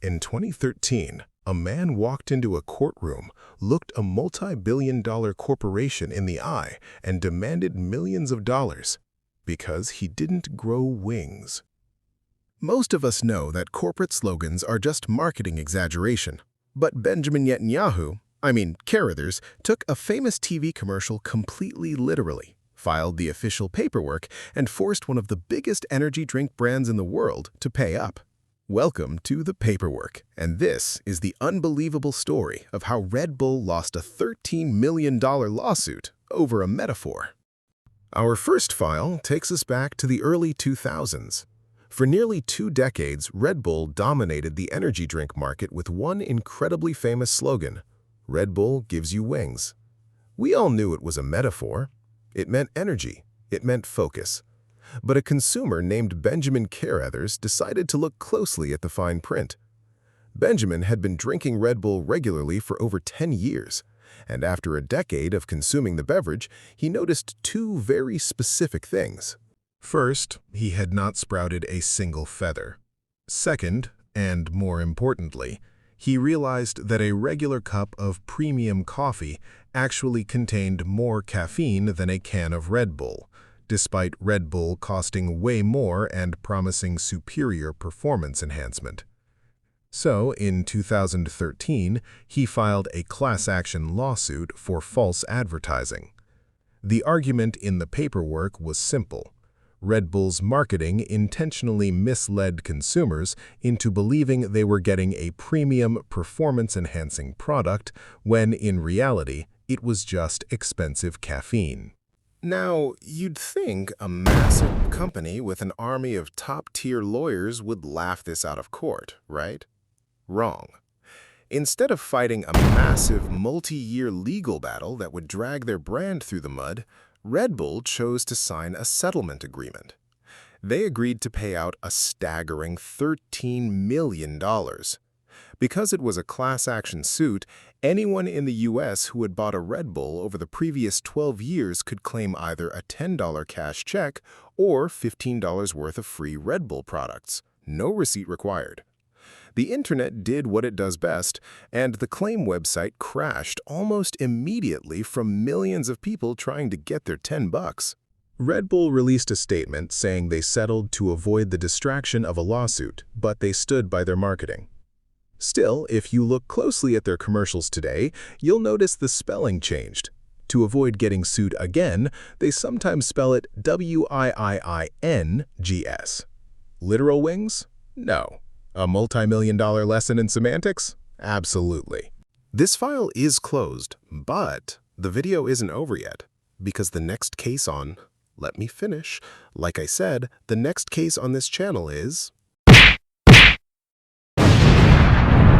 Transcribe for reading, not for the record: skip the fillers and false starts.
In 2013, a man walked into a courtroom, looked a multi-billion-dollar corporation in the eye, and demanded millions of dollars because he didn't grow wings. Most of us know that corporate slogans are just marketing exaggeration. But Benjamin Netanyahu, Carruthers, took a famous TV commercial completely literally, filed the official paperwork, and forced one of the biggest energy drink brands in the world to pay up. Welcome to The Paperwork, and this is the unbelievable story of how Red Bull lost a $13 million lawsuit over a metaphor. Our first file takes us back to the early 2000s. For nearly 2 decades, Red Bull dominated the energy drink market with one incredibly famous slogan: Red Bull gives you wings. We all knew it was a metaphor. It meant energy. It meant focus. But a consumer named Benjamin Carruthers decided to look closely at the fine print. Benjamin had been drinking Red Bull regularly for over 10 years, and after a decade of consuming the beverage, he noticed 2 very specific things. First, he had not sprouted a single feather. Second, and more importantly, he realized that a regular cup of premium coffee actually contained more caffeine than a can of Red Bull, despite Red Bull costing way more and promising superior performance enhancement. So, in 2013, he filed a class action lawsuit for false advertising. The argument in the paperwork was simple. Red Bull's marketing intentionally misled consumers into believing they were getting a premium performance-enhancing product when, in reality, it was just expensive caffeine. Now, you'd think a massive company with an army of top-tier lawyers would laugh this out of court, right? Wrong. Instead of fighting a massive multi-year legal battle that would drag their brand through the mud, Red Bull chose to sign a settlement agreement. They agreed to pay out a staggering $13 million. Because it was a class action suit, anyone in the U.S. who had bought a Red Bull over the previous 12 years could claim either a $10 cash check or $15 worth of free Red Bull products. No receipt required. The internet did what it does best, and the claim website crashed almost immediately from millions of people trying to get their $10. Red Bull released a statement saying they settled to avoid the distraction of a lawsuit, but they stood by their marketing. Still, if you look closely at their commercials today, you'll notice the spelling changed. To avoid getting sued again, they sometimes spell it W-I-I-I-N-G-S. Literal wings? No. A multi-million-dollar lesson in semantics? Absolutely. This file is closed, but the video isn't over yet, because the next case on... Let me finish. Like I said, the next case on this channel is